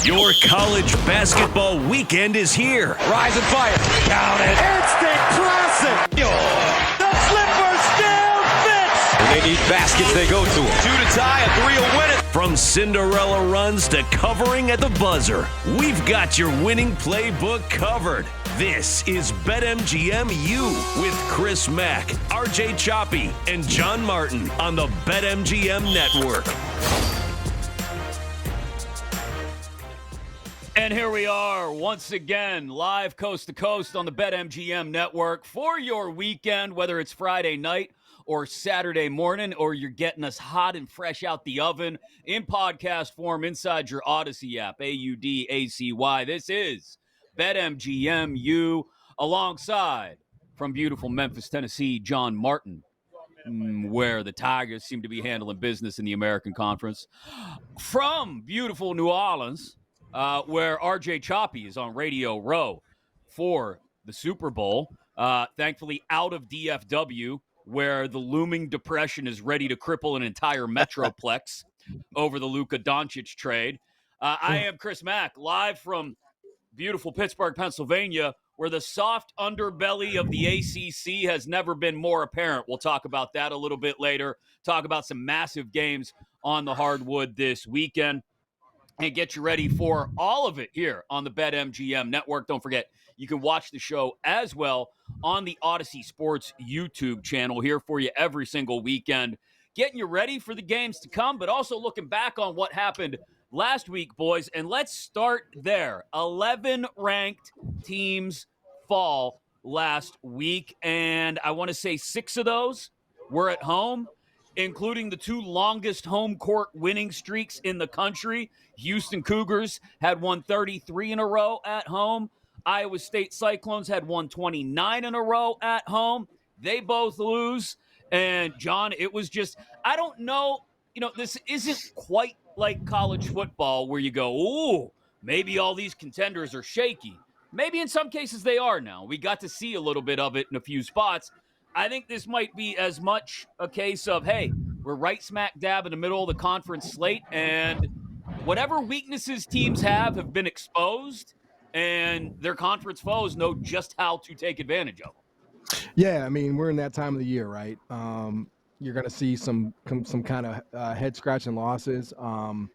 Your college basketball weekend is here. Rise and fire. Count it. Instant classic. The slipper still fits. When they need baskets, they go to them. 2 to tie, a 3 will win it. From Cinderella runs to covering at the buzzer, we've got your winning playbook covered. This is BetMGM U with Chris Mack, RJ Choppy, and John Martin on the BetMGM Network. And here we are once again, live coast to coast on the BetMGM Network for your weekend, whether it's Friday night or Saturday morning, or you're getting us hot and fresh out the oven in podcast form inside your Odyssey app, AUDACY. This is BetMGM U alongside from beautiful Memphis, Tennessee, John Martin, where the Tigers seem to be handling business in the American Conference. From beautiful New Orleans, where RJ Choppy is on Radio Row for the Super Bowl. Thankfully, out of DFW, where the looming depression is ready to cripple an entire metroplex over the Luka Doncic trade. I am Chris Mack, live from beautiful Pittsburgh, Pennsylvania, where the soft underbelly of the ACC has never been more apparent. We'll talk about that a little bit later, talk about some massive games on the hardwood this weekend, and get you ready for all of it here on the BetMGM Network. Don't forget, you can watch the show as well on the Odyssey Sports YouTube channel here for you every single weekend, getting you ready for the games to come, but also looking back on what happened last week, boys. And let's start there. 11 ranked teams fall last week, and I want to say 6 of those were at home, including the 2 longest home court winning streaks in the country. Houston Cougars had won 33 in a row at home. Iowa State Cyclones had won 29 in a row at home. They both lose. And, John, it was just, I don't know, this isn't quite like college football where you go, ooh, maybe all these contenders are shaky. Maybe in some cases they are now. We got to see a little bit of it in a few spots. I think this might be as much a case of, hey, we're right smack dab in the middle of the conference slate, and whatever weaknesses teams have been exposed, and their conference foes know just how to take advantage of them. Yeah, I mean, we're in that time of the year, right? You're going to see some kind of head-scratching losses. I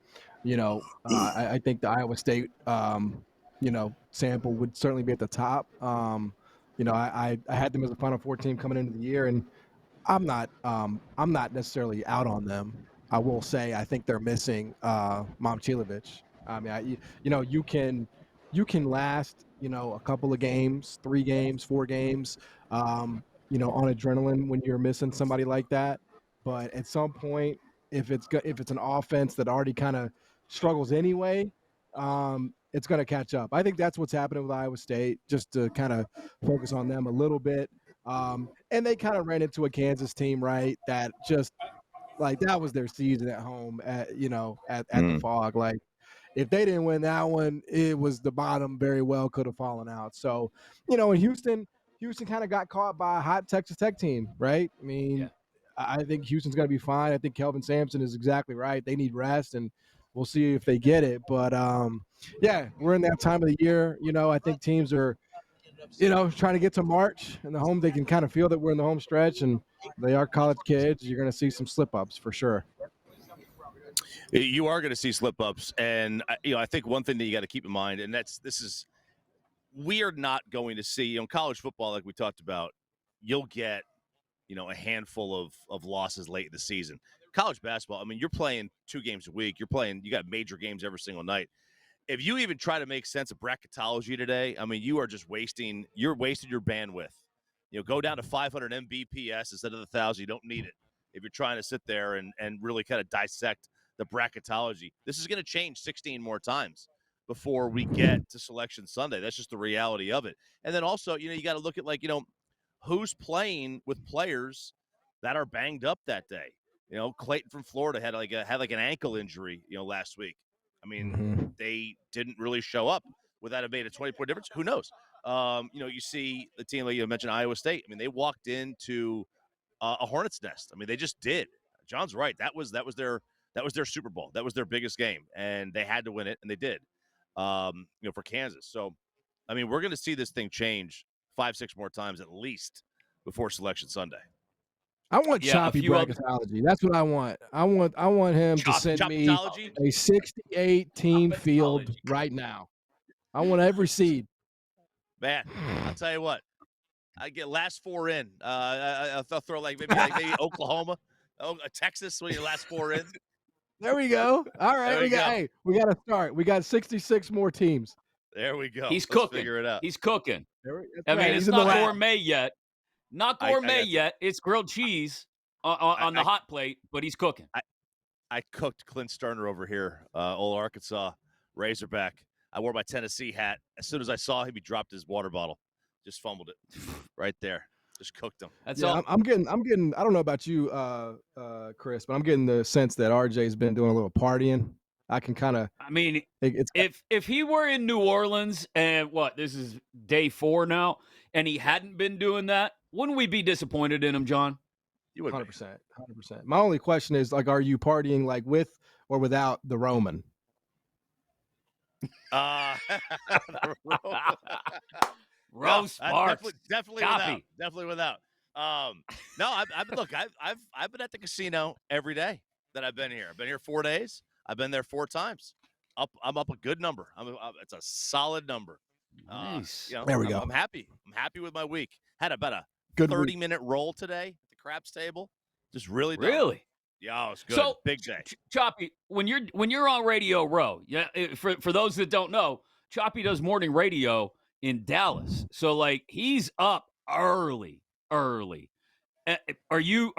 think the Iowa State, sample would certainly be at the top. I had them as a Final Four team coming into the year, and I'm not necessarily out on them. I will say I think they're missing Momcilovic. I mean, you can last a couple of games, 3 games, 4 games, on adrenaline when you're missing somebody like that. But at some point, if it's an offense that already kind of struggles anyway, it's going to catch up. I think that's what's happening with Iowa State, just to kind of focus on them a little bit. And they kind of ran into a Kansas team, right, that just like that was their season at home at the Fog. Like if they didn't win that one, it was the bottom very well could have fallen out. So, in Houston kind of got caught by a hot Texas Tech team, right? I mean, yeah. I think Houston's going to be fine. I think Kelvin Sampson is exactly right. They need rest, and we'll see if they get it. But, we're in that time of the year. I think teams are, trying to get to March and the home. They can kind of feel that we're in the home stretch, and they are college kids. You're going to see some slip-ups for sure. You are going to see slip-ups. And, I think one thing that you got to keep in mind, and we are not going to see, college football, like we talked about, you'll get, a handful of losses late in the season. College basketball, I mean, you're playing 2 games a week. You got major games every single night. If you even try to make sense of bracketology today, I mean, you are just wasting your bandwidth. Go down to 500 Mbps instead of 1,000. You don't need it if you're trying to sit there and really kind of dissect the bracketology. This is going to change 16 more times before we get to Selection Sunday. That's just the reality of it. And then also, you got to look at who's playing with players that are banged up that day. Clayton from Florida had an ankle injury, last week. I mean, they didn't really show up. Would that have made a 20-point difference? Who knows? You see the team, like you mentioned, Iowa State. I mean, they walked into a hornet's nest. I mean, they just did. John's right. That was their Super Bowl. That was their biggest game, and they had to win it, and they did. for Kansas. So, I mean, we're going to see this thing change 5-6 more times at least before Selection Sunday. I want choppy bracketology. That's what I want. I want him to send me a 68 team field right now. I want every seed. Man, I'll tell you what. I get last 4 in. I'll throw maybe Oklahoma, Texas when your last 4 in. There we go. All right, we got to start. We got 66 more teams. There we go. Let's cooking. Figure it out. He's cooking. I mean, it's not gourmet yet. Not gourmet yet. It's grilled cheese on the hot plate, but he's cooking. I cooked Clint Sterner over here, old Arkansas Razorback. I wore my Tennessee hat. As soon as I saw him, he dropped his water bottle. Just fumbled it right there. Just cooked him. That's all. I'm getting. I don't know about you, Chris, but I'm getting the sense that RJ's been doing a little partying. I can kind of. I mean, if he were in New Orleans and this is day 4 now, and he hadn't been doing that, wouldn't we be disappointed in him, John? You would. 100%. My only question is, are you partying with or without the Roman? Rose Sparks. Definitely without. No, I've been at the casino every day that I've been here. I've been here 4 days. I've been there 4 times. I'm up a good number. It's a solid number. Nice. There we go. I'm happy. I'm happy with my week. Had about a good 30-minute roll today at the craps table. Just really. Yeah, it was good. So, big day. Choppy, when you're on Radio Row, for those that don't know, Choppy does morning radio in Dallas. So he's up early. Are you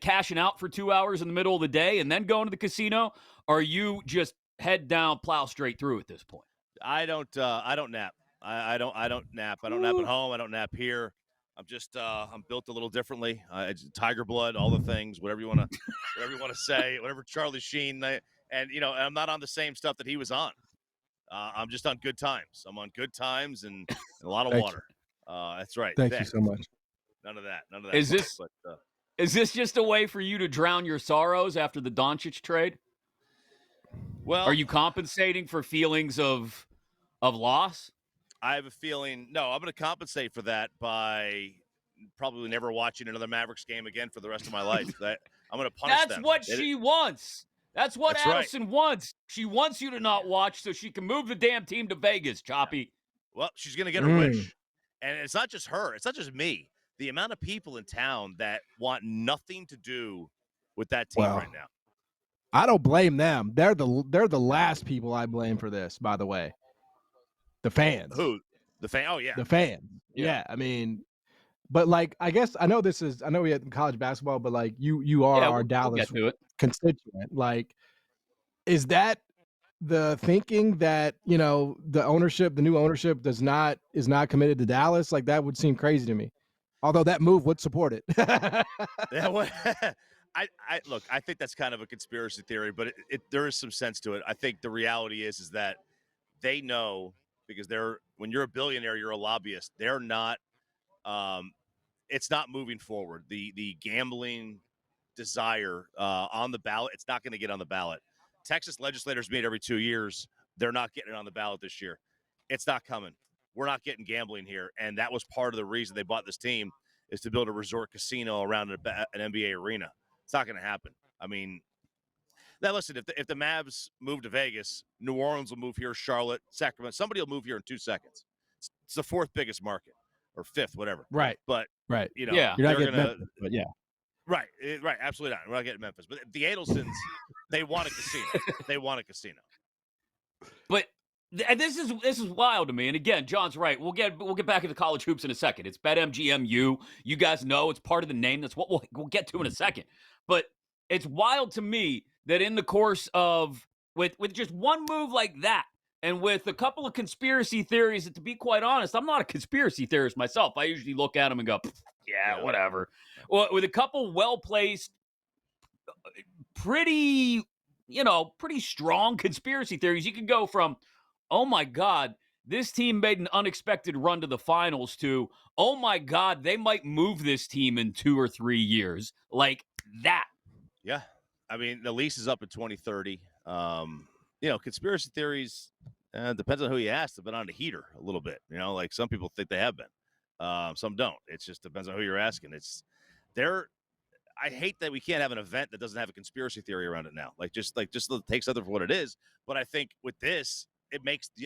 cashing out for 2 hours in the middle of the day and then going to the casino? Or are you just head down, plow straight through at this point? I don't nap. I don't nap. I don't nap at home. I don't nap here. I'm just I'm built a little differently. Tiger blood, all the things, whatever you want to say, whatever Charlie Sheen, and I'm not on the same stuff that he was on. I'm just on good times. I'm on good times and a lot of water. That's right. Thank you so much. None of that. Is this just a way for you to drown your sorrows after the Doncic trade? Well, are you compensating for feelings of loss? I have a feeling. No, I'm going to compensate for that by probably never watching another Mavericks game again for the rest of my life. I'm going to punish them. That's what she wants. That's what Addison wants. She wants you to not watch so she can move the damn team to Vegas, Choppy. Well, she's going to get her wish. And it's not just her. It's not just me. The amount of people in town that want nothing to do with that team right now. I don't blame them. They're the last people I blame for this, by the way. The fans. Who? The fan? Oh, yeah. The fans. Yeah. I mean, but I guess I know we had college basketball, but you are our Dallas constituent. Is that the thinking that, the new ownership is not committed to Dallas? That would seem crazy to me. Although that move would support it. I think that's kind of a conspiracy theory, but there is some sense to it. I think the reality is that they know, because when you're a billionaire, you're a lobbyist. They're not. It's not moving forward. The gambling desire on the ballot, it's not going to get on the ballot. Texas legislators meet every 2 years. They're not getting it on the ballot this year. It's not coming. We're not getting gambling here, and that was part of the reason they bought this team, is to build a resort casino around an NBA arena. It's not going to happen. I mean, now listen, if the Mavs move to Vegas, New Orleans will move here, Charlotte, Sacramento. Somebody will move here in 2 seconds. It's the 4th biggest market, or 5th, whatever. Right. But right. You're not getting Memphis, but yeah. Right. Absolutely not. We're not getting Memphis. But the Adelsons, they want a casino. But this is wild to me. And again, John's right. We'll get back into college hoops in a second. It's BetMGM. You guys know it's part of the name. That's what we'll get to in a second. But it's wild to me that in the course of with just one move like that, and with a couple of conspiracy theories that, to be quite honest, I'm not a conspiracy theorist myself. I usually look at them and go, yeah, whatever. Well, with a couple well-placed, pretty strong conspiracy theories, you can go from, oh my God, this team made an unexpected run to the finals, to, oh my God, they might move this team in 2 or 3 years. Like that. Yeah. I mean, the lease is up in 2030. conspiracy theories, depends on who you ask, have been on the heater a little bit. Like some people think they have been. Some don't. It just depends on who you're asking. I hate that we can't have an event that doesn't have a conspiracy theory around it now. Just take something for what it is. But I think with this,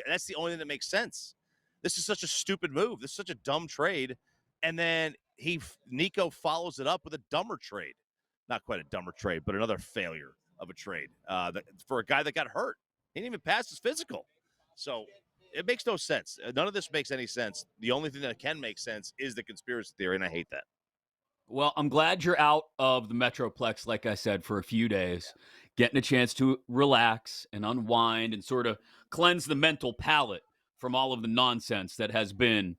that's the only thing that makes sense. This is such a stupid move. This is such a dumb trade. And then Nico follows it up with a dumber trade. Not quite a dumber trade, but another failure of a trade for a guy that got hurt. He didn't even pass his physical. So it makes no sense. None of this makes any sense. The only thing that can make sense is the conspiracy theory, and I hate that. Well, I'm glad you're out of the Metroplex, like I said, for a few days, getting a chance to relax and unwind and sort of cleanse the mental palate from all of the nonsense that has been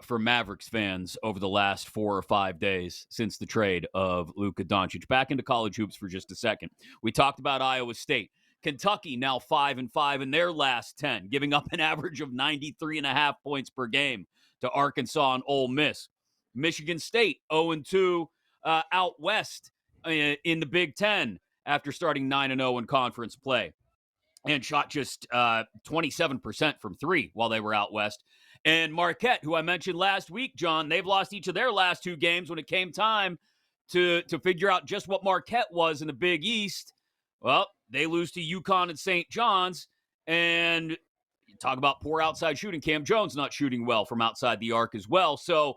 for Mavericks fans over the last 4 or 5 days since the trade of Luka Doncic. Back into college hoops for just a second. We talked about Iowa State. Kentucky now 5-5 in their last 10, giving up an average of 93.5 points per game to Arkansas and Ole Miss. Michigan State 0-2 out west in the Big Ten after starting 9-0 in conference play, and shot just 27% from three while they were out west. And Marquette, who I mentioned last week, John, they've lost each of their last 2 games when it came time to figure out just what Marquette was in the Big East. Well, they lose to UConn and St. John's, and you talk about poor outside shooting. Cam Jones not shooting well from outside the arc as well. So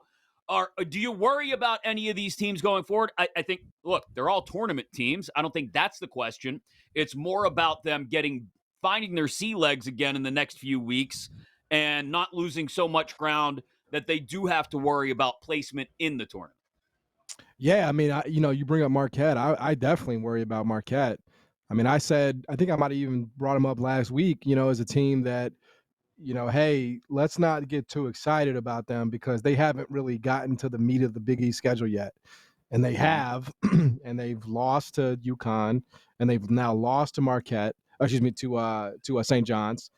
do you worry about any of these teams going forward? I think, look, they're all tournament teams. I don't think that's the question. It's more about them finding their sea legs again in the next few weeks and not losing so much ground that they do have to worry about placement in the tournament. Yeah, I mean, you bring up Marquette. I definitely worry about Marquette. I mean, I think I might have even brought them up last week, as a team that, hey, let's not get too excited about them because they haven't really gotten to the meat of the Big East schedule yet. And they have, and they've lost to UConn, and they've now lost to Marquette, to St. John's.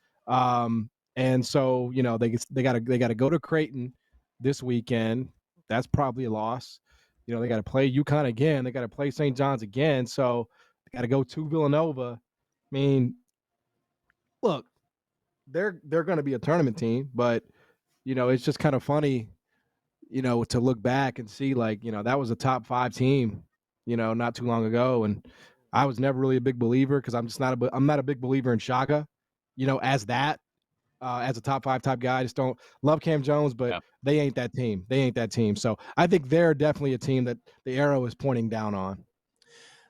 And so, they gotta go to Creighton this weekend. That's probably a loss. They got to play UConn again. They got to play St. John's again. So they got to go to Villanova. I mean, look, they're going to be a tournament team, but it's just kind of funny, to look back and see that was a top 5 team, not too long ago, and I was never really a big believer because I'm not a big believer in Shaka, as a top 5 type guy. I just don't love Cam Jones, but They ain't that team. So I think they're definitely a team that the arrow is pointing down on.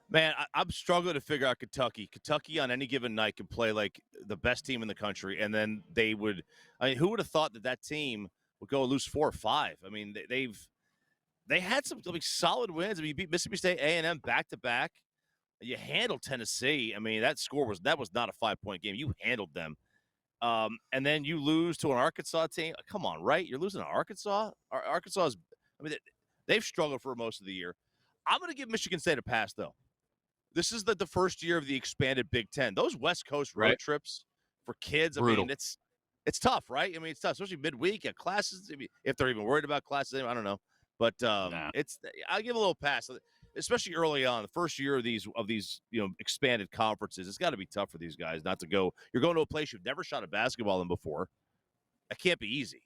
Man, I'm struggling to figure out Kentucky. Kentucky on any given night can play like the best team in the country, and then they would. I mean, who would have thought that team would go lose 4 or 5? I mean, they had some solid wins. I mean, you beat Mississippi State, A&M back to back. You handled Tennessee. I mean, that was not a 5-point game. You handled them, and then you lose to an Arkansas team. Come on, right? You're losing to Arkansas. Arkansas is. I mean, they've struggled for most of the year. I'm going to give Michigan State a pass, though. This is the first year of the expanded Big Ten. Those West Coast road trips for kids, Brutal. I mean, it's tough, right? I mean, it's tough, especially midweek at classes. If they're even worried about classes, I don't know. But I'll give a little pass, especially early on, the first year of these expanded conferences. It's got to be tough for these guys not to go. You're going to a place you've never shot a basketball in before. That can't be easy.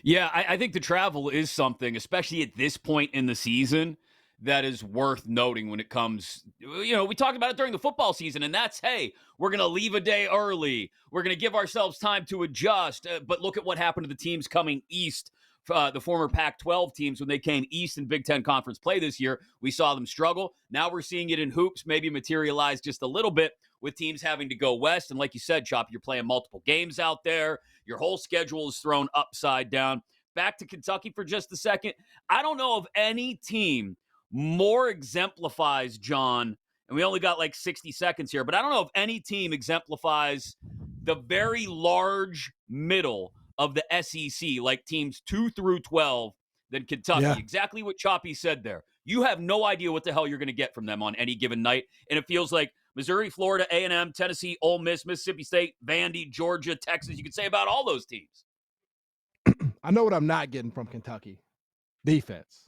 Yeah, I think the travel is something, especially at this point in the season, that is worth noting when it comes, we talked about it during the football season, and that's, hey, we're going to leave a day early. We're going to give ourselves time to adjust. But look at what happened to the teams coming east, the former Pac-12 teams, when they came east in Big Ten conference play this year. We saw them struggle. Now we're seeing it in hoops, maybe materialize just a little bit with teams having to go west. And like you said, Chop, you're playing multiple games out there. Your whole schedule is thrown upside down. Back to Kentucky for just a second. I don't know of any team more exemplifies, John, and we only got like 60 seconds here, but I don't know if any team exemplifies the very large middle of the SEC, like teams 2 through 12, than Kentucky. Yeah. Exactly what Choppy said there. You have no idea what the hell you're going to get from them on any given night, and it feels like Missouri, Florida, A&M, Tennessee, Ole Miss, Mississippi State, Vandy, Georgia, Texas. You could say about all those teams. I know what I'm not getting from Kentucky. Defense.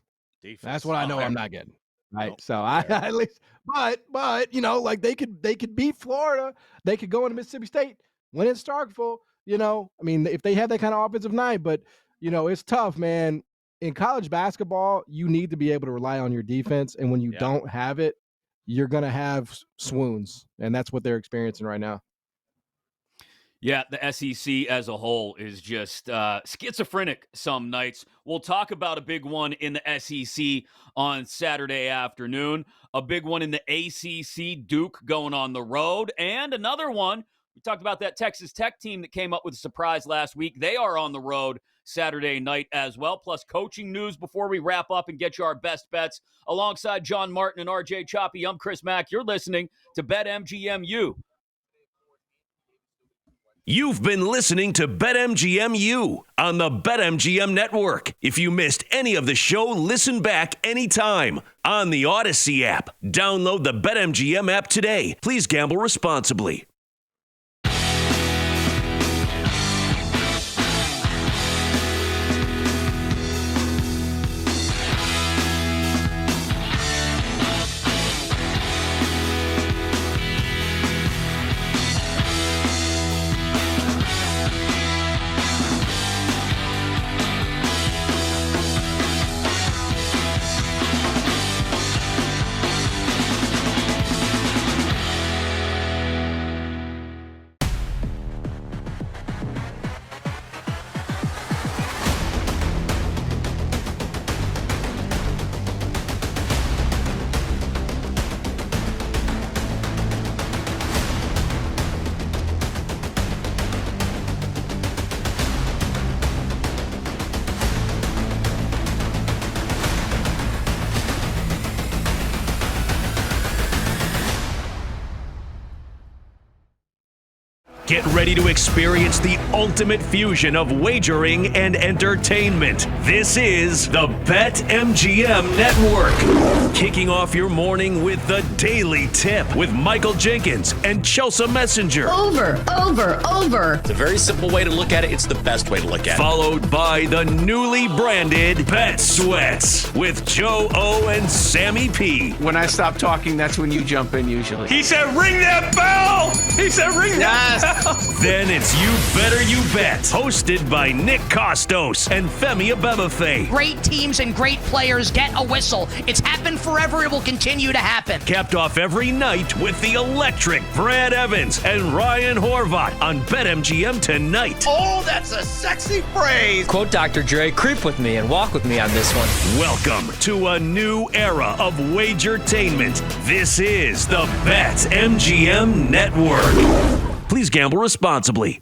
That's what I know I'm not getting. Right. Nope. So I at least, but like they could beat Florida. They could go into Mississippi State, win in Starkville. I mean, if they have that kind of offensive night, but it's tough, man. In college basketball, you need to be able to rely on your defense, and when you don't have it, you're gonna have swoons, and that's what they're experiencing right now. Yeah, the SEC as a whole is just schizophrenic some nights. We'll talk about a big one in the SEC on Saturday afternoon, a big one in the ACC, Duke going on the road, and another one. We talked about that Texas Tech team that came up with a surprise last week. They are on the road Saturday night as well, plus coaching news before we wrap up and get you our best bets. Alongside John Martin and RJ Choppy, I'm Chris Mack. You're listening to BetMGMU. You've been listening to BetMGMU on the BetMGM Network. If you missed any of the show, listen back anytime on the Odyssey app. Download the BetMGM app today. Please gamble responsibly. Get ready to experience the ultimate fusion of wagering and entertainment. This is the BetMGM Network. Kicking off your morning with the Daily Tip with Michael Jenkins and Chelsea Messenger. Over. It's a very simple way to look at it. It's the best way to look at it. Followed by the newly branded Bet Sweats with Joe O and Sammy P. When I stop talking, that's when you jump in usually. He said, ring that bell! He said, ring that bell! Then it's You Better You Bet, hosted by Nick Costos and Femi Abebefe. Great teams and great players get a whistle. It's happened forever. It will continue to happen. Capped off every night with the electric Brad Evans and Ryan Horvat on BetMGM tonight. Oh, that's a sexy phrase! Quote Dr. Dre, creep with me and walk with me on this one. Welcome to a new era of wagertainment. This is the BetMGM Network. Please gamble responsibly.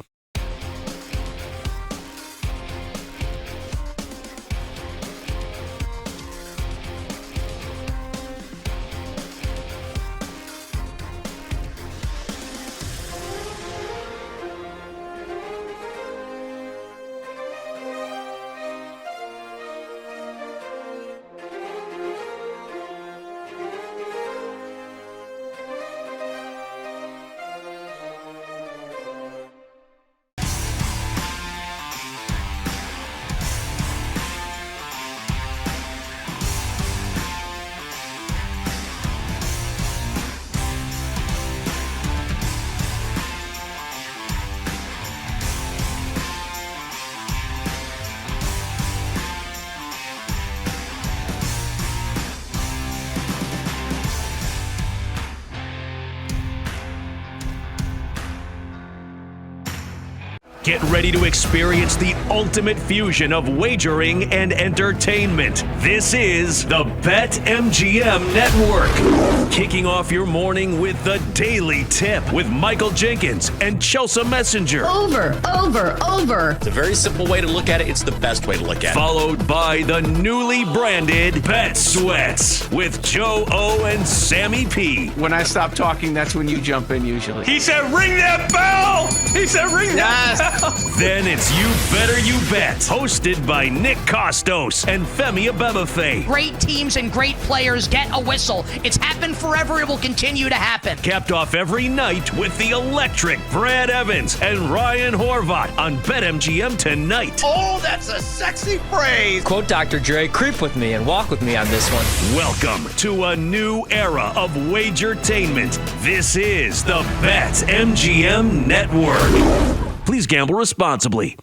Get ready to experience the ultimate fusion of wagering and entertainment. This is the BetMGM Network. Kicking off your morning with the Daily Tip with Michael Jenkins and Chelsea Messenger. Over. It's a very simple way to look at it. It's the best way to look at it. Followed by the newly branded Bet Sweats with Joe O and Sammy P. When I stop talking, that's when you jump in usually. He said, ring that bell! He said, ring that bell! Then it's You Better You Bet, hosted by Nick Costos and Femi Abebefe. Great teams teams and great players get a whistle. It's happened forever. It will continue to happen. Capped off every night with the electric Brad Evans and Ryan Horvat on BetMGM tonight. Oh, that's a sexy phrase. Quote Dr. Dre, creep with me and walk with me on this one. Welcome to a new era of wagertainment. This is the BetMGM Network. Please gamble responsibly.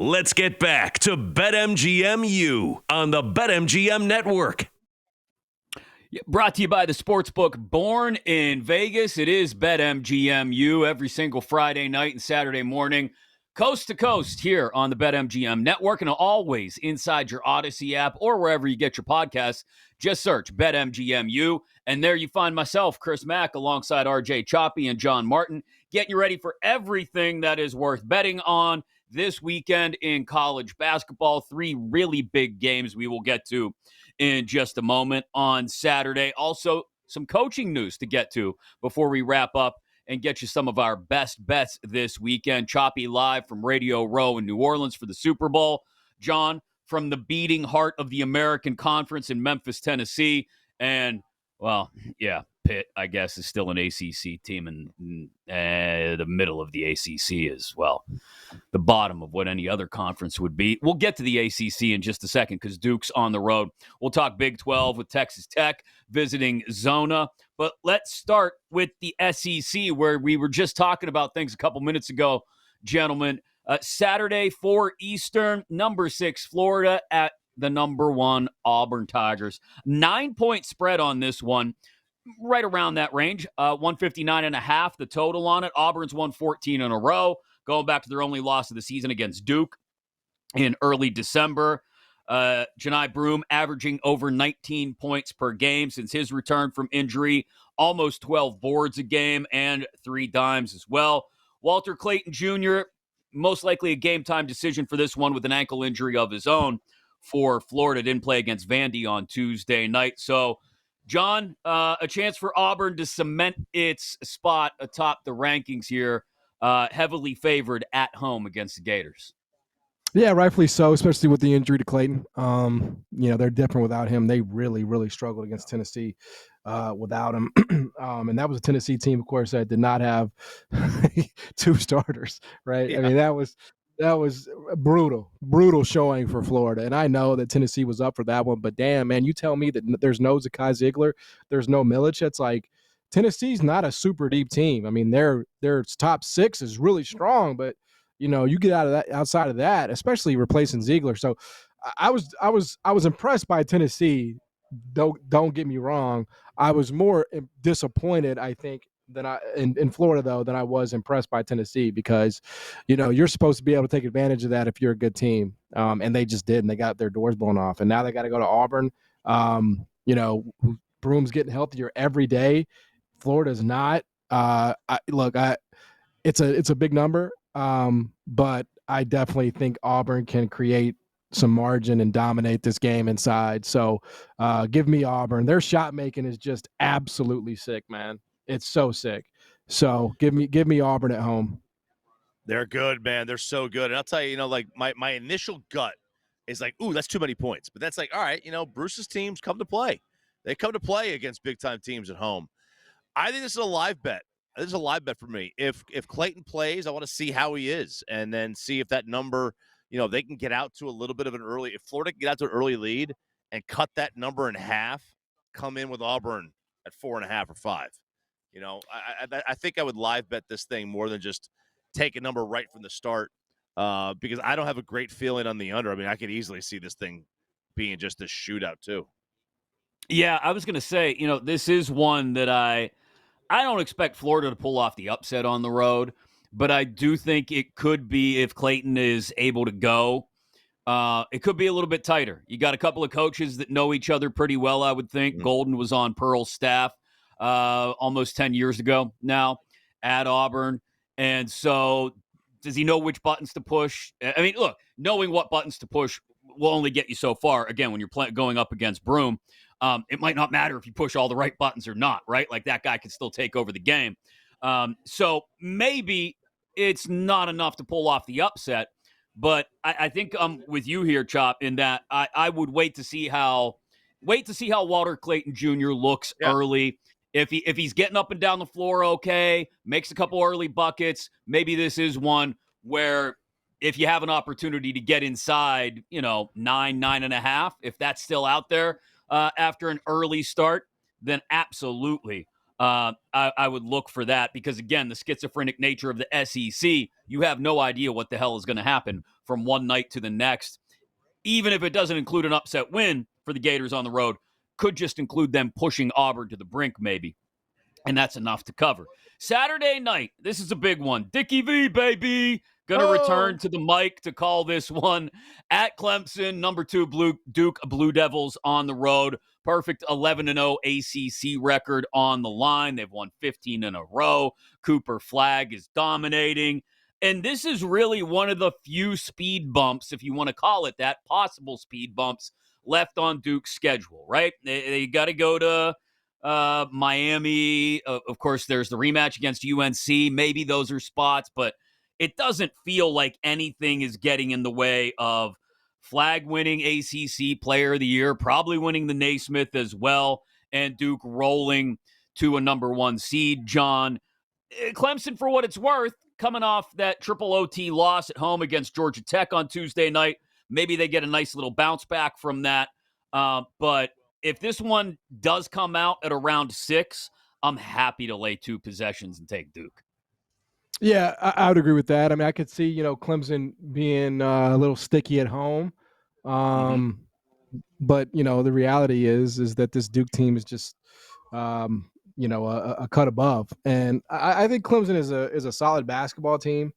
Let's get back to BetMGM on the BetMGM Network. Brought to you by the Sportsbook Born in Vegas. It is BetMGM every single Friday night and Saturday morning, coast to coast here on the BetMGM Network, and always inside your Odyssey app or wherever you get your podcasts. Just search BetMGM, and there you find myself, Chris Mack, alongside RJ Choppy and John Martin, getting you ready for everything that is worth betting on this weekend in college basketball. 3 really big games we will get to in just a moment on Saturday. Also, some coaching news to get to before we wrap up and get you some of our best bets this weekend. Choppy live from Radio Row in New Orleans for the Super Bowl. John from the beating heart of the American Conference in Memphis, Tennessee. And, well, yeah, Pitt, I guess, is still an ACC team, and the middle of the ACC is, well, the bottom of what any other conference would be. We'll get to the ACC in just a second because Duke's on the road. We'll talk Big 12 with Texas Tech visiting Zona. But let's start with the SEC, where we were just talking about things a couple minutes ago, gentlemen. Saturday, 4 Eastern, number 6 Florida at the number 1 Auburn Tigers. 9-point spread on this one. Right around that range, 159.5, the total on it. Auburn's won 14 in a row, going back to their only loss of the season against Duke in early December. Janai Broome averaging over 19 points per game since his return from injury, almost 12 boards a game and 3 dimes as well. Walter Clayton Jr., most likely a game-time decision for this one with an ankle injury of his own for Florida. Didn't play against Vandy on Tuesday night. So, John, a chance for Auburn to cement its spot atop the rankings here, heavily favored at home against the Gators. Yeah, rightfully so, especially with the injury to Clayton. They're different without him. They really, really struggled against Tennessee without him. And that was a Tennessee team, of course, that did not have 2 starters, right? Yeah. I mean, that was a brutal showing for Florida. And I know that Tennessee was up for that one, but damn, man, you tell me that there's no Zakai Ziegler, there's no Milic. It's like Tennessee's not a super deep team. I mean, their top 6 is really strong, but you get outside of that, especially replacing Ziegler. So I was impressed by Tennessee. Don't get me wrong. I was more disappointed, I think, in Florida, though, than I was impressed by Tennessee, because, you're supposed to be able to take advantage of that if you're a good team. And they just didn't. They got their doors blown off. And now they got to go to Auburn. Broome's getting healthier every day. Florida's not. It's a big number. But I definitely think Auburn can create some margin and dominate this game inside. So give me Auburn. Their shot making is just absolutely sick, man. It's so sick. So give me Auburn at home. They're good, man. They're so good. And I'll tell you, like my initial gut is like, ooh, that's too many points. But that's like, all right, Bruce's teams come to play. They come to play against big-time teams at home. I think this is a live bet. This is a live bet for me. If Clayton plays, I want to see how he is, and then see if that number, they can get out to a little bit of an early. If Florida can get out to an early lead and cut that number in half, come in with Auburn at 4.5 or 5. I think I would live bet this thing more than just take a number right from the start because I don't have a great feeling on the under. I mean, I could easily see this thing being just a shootout too. Yeah, I was going to say, this is one that I don't expect Florida to pull off the upset on the road, but I do think it could be if Clayton is able to go. It could be a little bit tighter. You got a couple of coaches that know each other pretty well, I would think. Golden was on Pearl's staff almost 10 years ago now at Auburn. And so does he know which buttons to push? I mean, look, knowing what buttons to push will only get you so far. Again, when you're going up against Broom, it might not matter if you push all the right buttons or not, right? Like that guy can still take over the game. So maybe it's not enough to pull off the upset. But I think I'm with you here, Chop, in that I would wait to see how Walter Clayton Jr. looks early. If he's getting up and down the floor okay, makes a couple early buckets, maybe this is one where if you have an opportunity to get inside, 9.5, if that's still out there after an early start, then absolutely. I would look for that because, again, the schizophrenic nature of the SEC, you have no idea what the hell is going to happen from one night to the next. Even if it doesn't include an upset win for the Gators on the road, could just include them pushing Auburn to the brink maybe, and that's enough to cover. Saturday night, this is a big one. Dickie V, baby, going to return to the mic to call this one at Clemson. Number 2 Duke Blue Devils on the road. Perfect 11-0 ACC record on the line. They've won 15 in a row. Cooper Flagg is dominating. And this is really one of the few speed bumps, if you want to call it that, possible speed bumps left on Duke's schedule, right? They got to go to Miami. Of course, there's the rematch against UNC. Maybe those are spots, but it doesn't feel like anything is getting in the way of Flagg winning ACC Player of the Year, probably winning the Naismith as well, and Duke rolling to a number 1 seed. John, Clemson, for what it's worth, coming off that triple OT loss at home against Georgia Tech on Tuesday night, maybe they get a nice little bounce back from that. But if this one does come out at around 6, I'm happy to lay 2 possessions and take Duke. Yeah, I would agree with that. I mean, I could see, Clemson being a little sticky at home. But, the reality is that this Duke team is just, a cut above. And I think Clemson is a solid basketball team.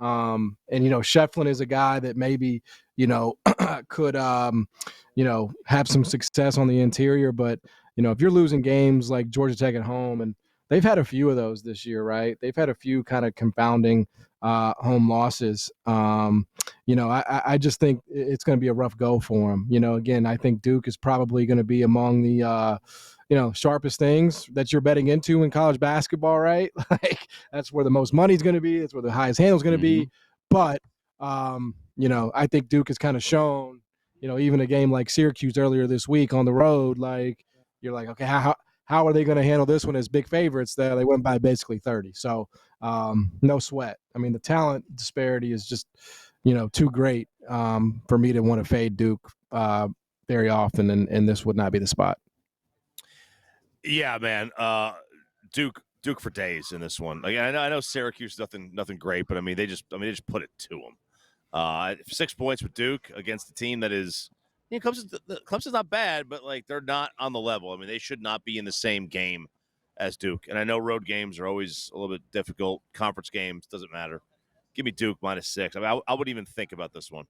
And, Shefflin is a guy that maybe, could, have some success on the interior. But, if you're losing games like Georgia Tech at home, and they've had a few of those this year, right? They've had a few kind of confounding home losses. I just think it's going to be a rough go for them. Again, I think Duke is probably going to be among the, sharpest things that you're betting into in college basketball, right? Like that's where the most money is going to be. It's where the highest handle is going to be. But, I think Duke has kind of shown, even a game like Syracuse earlier this week on the road, like you're like, okay, how are they going to handle this one as big favorites? There, they went by basically 30. So no sweat. I mean, the talent disparity is just, too great for me to want to fade Duke very often, and this would not be the spot. Yeah, man. Duke for days in this one. Like I know Syracuse nothing great, but I mean they just put it to them. 6 points with Duke against a team that is. Clemson's not bad, but like they're not on the level. I mean, they should not be in the same game as Duke. And I know road games are always a little bit difficult. Conference games, doesn't matter. Give me Duke -6. I mean, I wouldn't even think about this one.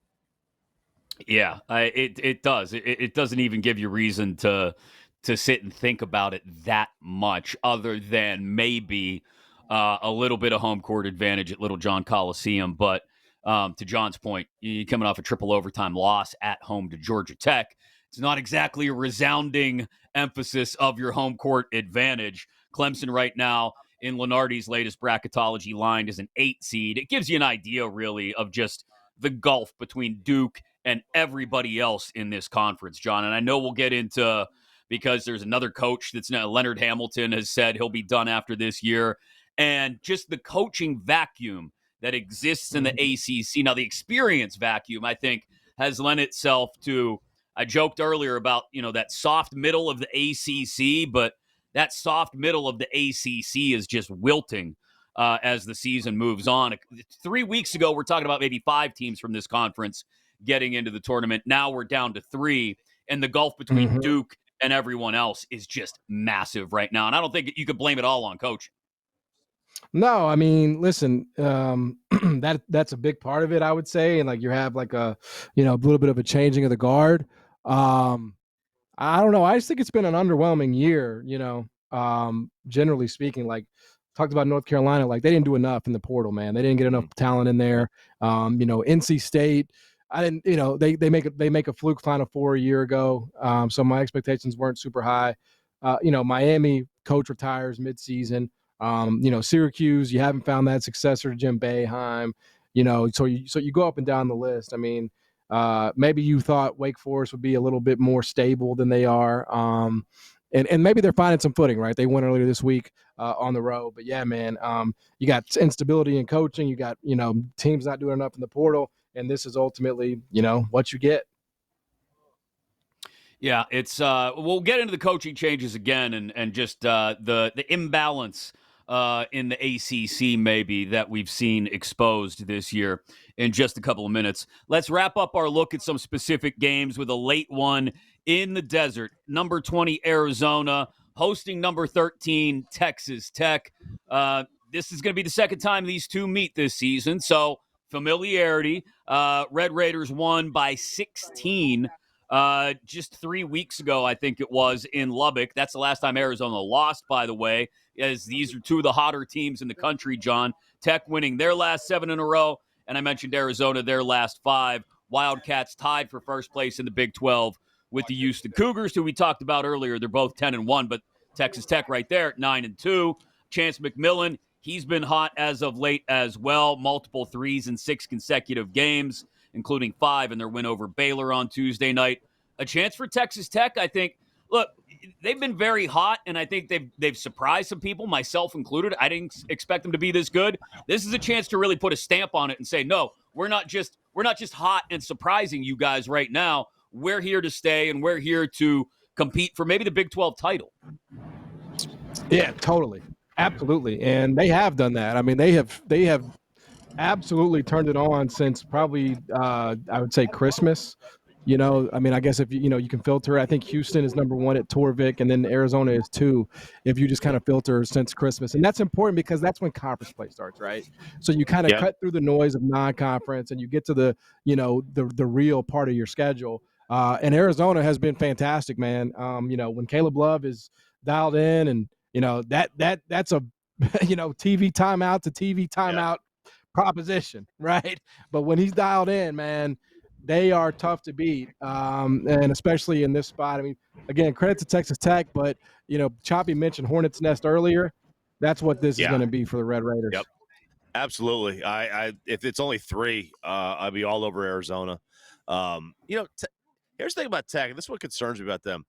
Yeah, it does. It doesn't even give you reason to sit and think about it that much, other than maybe a little bit of home court advantage at Little John Coliseum. But to John's point, you're coming off a triple overtime loss at home to Georgia Tech. It's not exactly a resounding emphasis of your home court advantage. Clemson right now in Lenardi's latest bracketology line is an 8 seed. It gives you an idea, really, of just the gulf between Duke and everybody else in this conference, John. And I know we'll get into, because there's another coach that's now, Leonard Hamilton has said he'll be done after this year. And just the coaching vacuum that exists in the ACC. Now, the experience vacuum, I think, has lent itself to I joked earlier about, that soft middle of the ACC, but that soft middle of the ACC is just wilting as the season moves on. 3 weeks ago, we're talking about maybe 5 teams from this conference getting into the tournament. Now we're down to 3, and the gulf between Duke and everyone else is just massive right now. And I don't think you could blame it all on coaching. No, I mean, listen, that's a big part of it, I would say. And like you have like a little bit of a changing of the guard. I don't know. I just think it's been an underwhelming year, generally speaking. Like talked about North Carolina, like they didn't do enough in the portal, man. They didn't get enough talent in there. NC State, I didn't, they make a fluke Final Four a year ago. So my expectations weren't super high. Miami coach retires midseason. Syracuse, you haven't found that successor to Jim Boeheim. So you go up and down the list. I mean, maybe you thought Wake Forest would be a little bit more stable than they are. And maybe they're finding some footing, right? They won earlier this week on the road. But yeah, man, you got instability in coaching. You got, teams not doing enough in the portal. And this is ultimately, what you get. Yeah, it's we'll get into the coaching changes again and just the imbalance in the ACC maybe that we've seen exposed this year in just a couple of minutes. Let's wrap up our look at some specific games with a late one in the desert. Number 20, Arizona, hosting number 13, Texas Tech. This is going to be the second time these two meet this season, so familiarity. Red Raiders won by 16 just 3 weeks ago, I think it was, in Lubbock. That's the last time Arizona lost, by the way, as these are two of the hotter teams in the country, John. Tech winning their last 7 in a row, and I mentioned Arizona, their last 5. Wildcats tied for first place in the Big 12 with the Houston Cougars, who we talked about earlier. They're both 10-1, but Texas Tech right there at 9-2. Chance McMillan, he's been hot as of late as well. Multiple threes in 6 consecutive games, including 5 in their win over Baylor on Tuesday night. A chance for Texas Tech, I think. Look, they've been very hot, and I think they've surprised some people, myself included. I didn't expect them to be this good. This is a chance to really put a stamp on it and say, no, we're not just hot and surprising you guys right now. We're here to stay, and we're here to compete for maybe the Big 12 title. Yeah, totally. Absolutely. And they have done that. I mean, they have absolutely turned it on since probably I would say Christmas. I mean, I guess if you can filter. I think Houston is number 1 at Torvik, and then Arizona is 2 if you just kind of filter since Christmas. And that's important because that's when conference play starts, right? So you kind of cut through the noise of non-conference and you get to the the real part of your schedule. And Arizona has been fantastic, man. When Caleb Love is dialed in, and that's a TV timeout to TV timeout proposition, right? But when he's dialed in, man, they are tough to beat, and especially in this spot. I mean, again, credit to Texas Tech, but Choppy mentioned Hornets Nest earlier. That's what this is going to be for the Red Raiders. Yep, absolutely. I if it's only 3, I'd be all over Arizona. Here's the thing about Tech. This is what concerns me about them.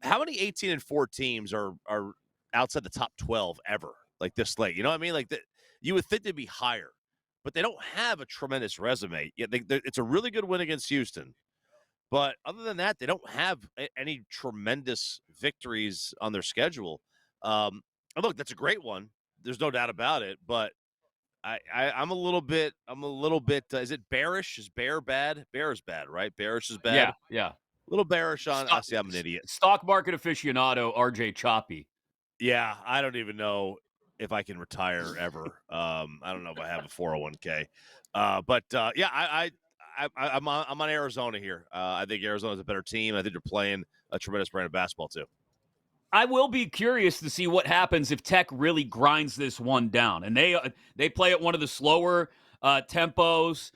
How many 18-4 teams are outside the top 12 ever, like this late? You know what I mean? Like that, you would think they'd be higher. But they don't have a tremendous resume. Yeah, it's a really good win against Houston. But other than that, they don't have any tremendous victories on their schedule. And look, that's a great one. There's no doubt about it. But I'm a little bit. Is it bearish? Is bear bad? Bear is bad, right? Bearish is bad. Yeah. A little bearish on. I see. I'm an idiot. Stock market aficionado, RJ Choppy. Yeah, I don't even know if I can retire ever. I don't know if I have a 401k. But I'm on Arizona here. I think Arizona's a better team. I think they're playing a tremendous brand of basketball too. I will be curious to see what happens if Tech really grinds this one down. And they play at one of the slower tempos.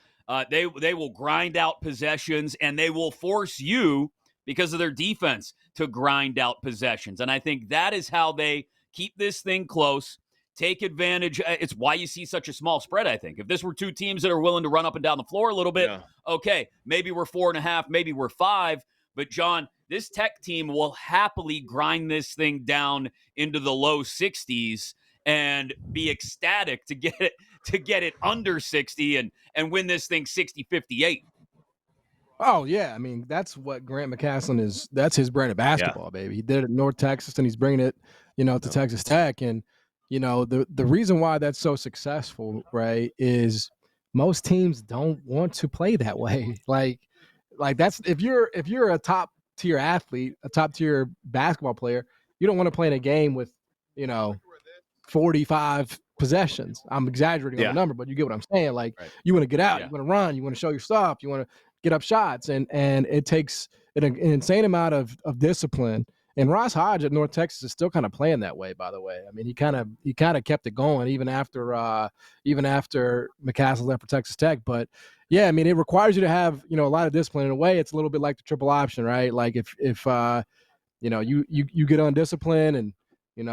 They will grind out possessions, and they will force you, because of their defense, to grind out possessions. And I think that is how they keep this thing close. Take advantage. It's why you see such a small spread, I think. If this were 2 teams that are willing to run up and down the floor a little bit, okay, maybe we're 4.5, maybe we're 5. But, John, this Tech team will happily grind this thing down into the low 60s and be ecstatic to get it under 60 and win this thing 60-58. Oh yeah, I mean that's what Grant McCasland is. That's his brand of basketball, baby. He did it at North Texas, and he's bringing it, to Texas Tech. And the reason why that's so successful, right, is most teams don't want to play that way. Like that's if you're a top tier athlete, a top tier basketball player, you don't want to play in a game with 45 possessions. I'm exaggerating on the number, but you get what I'm saying. Like you want to get out, you want to run, you want to show your stuff, you want to get up shots, and it takes an insane amount of discipline. And Ross Hodge at North Texas is still kind of playing that way, by the way. I mean, he kind of kept it going even after McCaslin left for Texas Tech. But yeah, I mean, it requires you to have a lot of discipline. In a way, it's a little bit like the triple option, right? Like if you get undisciplined and you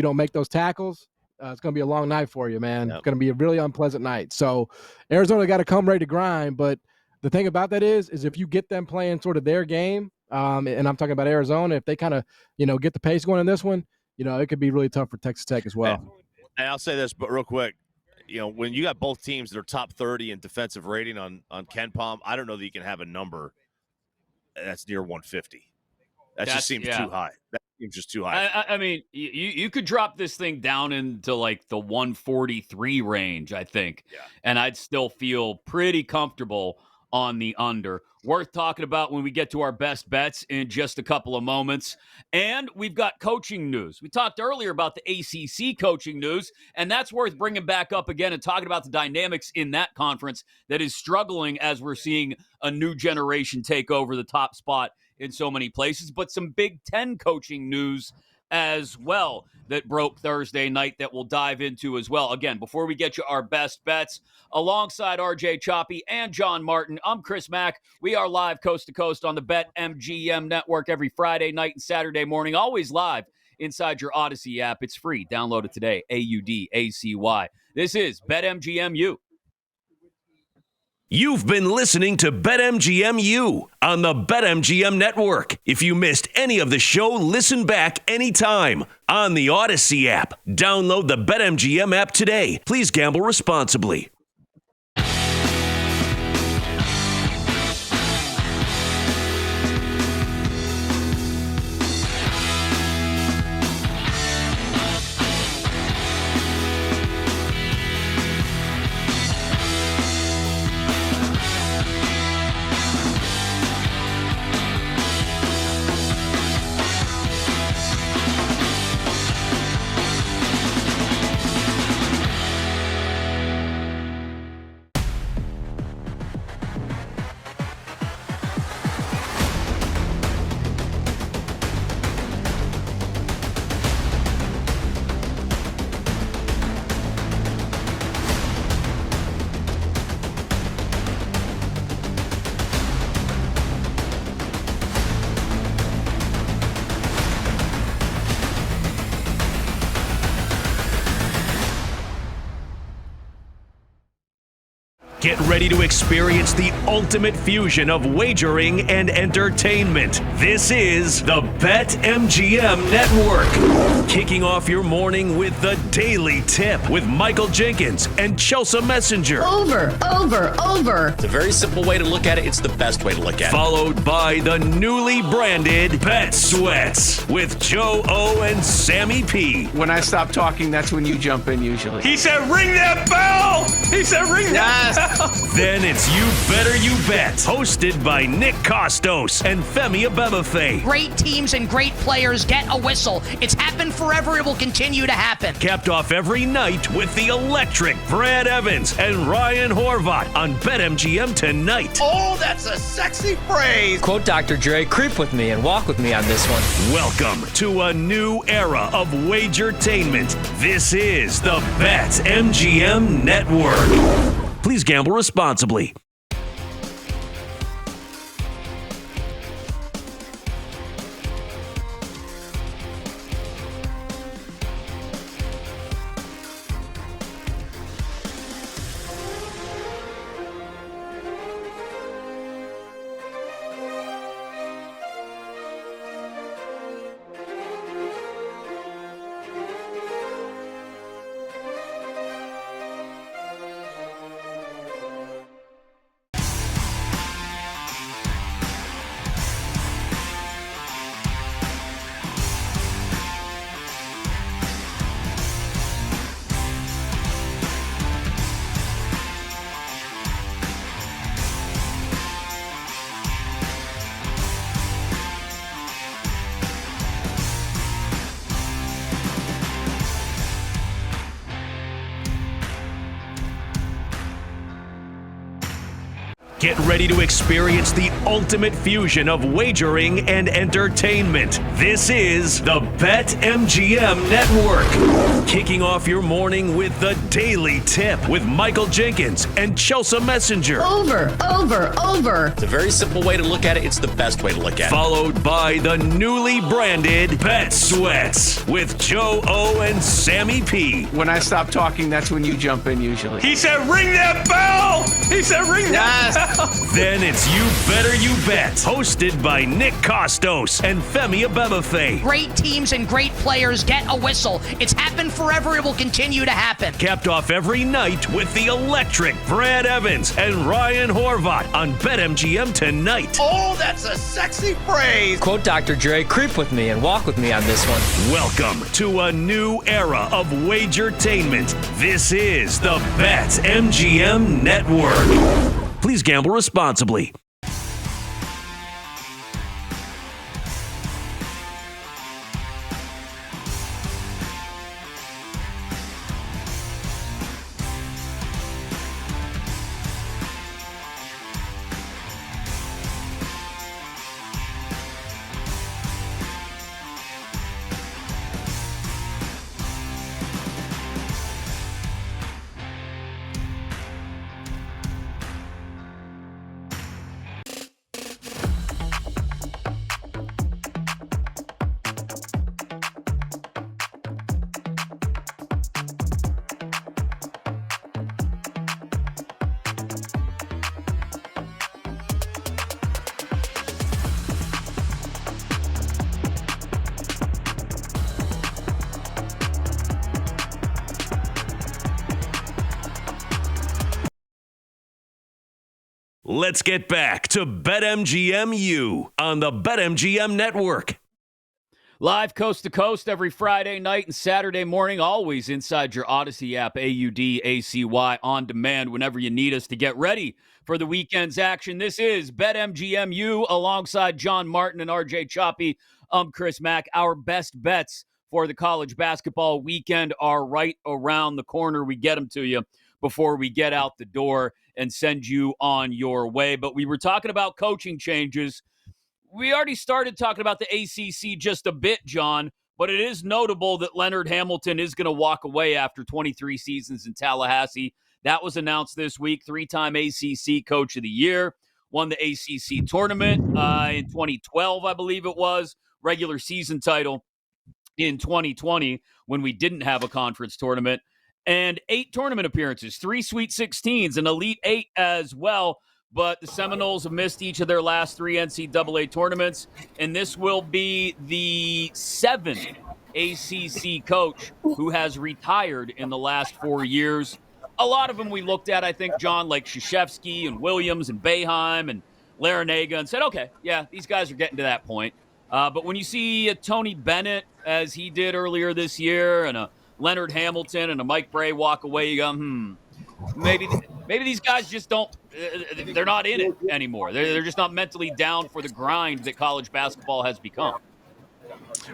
don't make those tackles, it's going to be a long night for you, man. Yep. It's going to be a really unpleasant night. So Arizona got to come ready to grind. But the thing about that is if you get them playing sort of their game, and I'm talking about Arizona, if they kind of, get the pace going in this one, it could be really tough for Texas Tech as well. And I'll say this, but real quick, when you got both teams that are top 30 in defensive rating on KenPom, I don't know that you can have a number that's near 150. That just seems too high. That seems just too high. I mean, you could drop this thing down into like the 143 range, I think, and I'd still feel pretty comfortable on the under. Worth talking about when we get to our best bets in just a couple of moments. And we've got coaching news. We talked earlier about the ACC coaching news, and that's worth bringing back up again and talking about the dynamics in that conference that is struggling as we're seeing a new generation take over the top spot in so many places. But some Big Ten coaching news as well that broke Thursday night that we'll dive into as well. Again, before we get you our best bets, alongside RJ Choppy and John Martin, I'm Chris Mack. We are live coast to coast on the BetMGM network every Friday night and Saturday morning, always live inside your Odyssey app. It's free. Download it today, AUDACY. This is BetMGMU. You've been listening to BetMGMU on the BetMGM network. If you missed any of the show, listen back anytime on the Odyssey app. Download the BetMGM app today. Please gamble responsibly. Get ready to experience the ultimate fusion of wagering and entertainment. This is the BetMGM Network. Kicking off your morning with the Daily Tip with Michael Jenkins and Chelsea Messenger. Over. It's a very simple way to look at it. It's the best way to look at it. Followed by the newly branded Bet Sweats with Joe O and Sammy P. When I stop talking, that's when you jump in usually. He said, ring that bell! He said, ring that bell! Then it's You Better You Bet, hosted by Nick Costos and Femi Abebefe. Great teams and great players get a whistle. It's happened forever. It will continue to happen. Capped off every night with the electric Brad Evans and Ryan Horvat on BetMGM tonight. Oh, that's a sexy phrase. Quote Dr. Dre, creep with me and walk with me on this one. Welcome to a new era of wagertainment. This is the BetMGM Network. Please gamble responsibly. Get ready to experience the ultimate fusion of wagering and entertainment. This is the BetMGM Network. Kicking off your morning with the Daily Tip with Michael Jenkins and Chelsea Messenger. Over. It's a very simple way to look at it. It's the best way to look at it. Followed by the newly branded Bet Sweats with Joe O and Sammy P. When I stop talking, that's when you jump in usually. He said, ring that bell! He said, ring that bell! Then it's You Better You Bet, hosted by Nick Costos and Femi Abebefe. Great teams and great players get a whistle. It's happened forever. It will continue to happen. Capped off every night with the electric Brad Evans and Ryan Horvat on BetMGM tonight. Oh, that's a sexy phrase. Quote Dr. Dre, creep with me and walk with me on this one. Welcome to a new era of wagertainment. This is the BetMGM Network. Please gamble responsibly. Let's get back to BetMGM on the BetMGM Network. Live coast to coast every Friday night and Saturday morning, always inside your Odyssey app, AUDACY, on demand whenever you need us to get ready for the weekend's action. This is BetMGM alongside John Martin and RJ Choppy. I'm Chris Mack. Our best bets for the college basketball weekend are right around the corner. We get them to you before we get out the door and send you on your way. But we were talking about coaching changes. We already started talking about the ACC just a bit, John, but it is notable that Leonard Hamilton is going to walk away after 23 seasons in Tallahassee. That was announced this week. 3-time ACC Coach of the Year. Won the ACC tournament in 2012, I believe it was. Regular season title in 2020 when we didn't have a conference tournament. And 8 tournament appearances, 3 Sweet 16s, an Elite 8 as well. But the Seminoles have missed each of their last 3 NCAA tournaments. And this will be the 7th ACC coach who has retired in the last 4 years. A lot of them we looked at, I think, John, like Krzyzewski and Williams and Boeheim and Larinaga, and said, okay, yeah, these guys are getting to that point. But when you see Tony Bennett, as he did earlier this year, and a Leonard Hamilton and a Mike Bray walk away, you go, maybe these guys just don't, they're not in it anymore. They're just not mentally down for the grind that college basketball has become.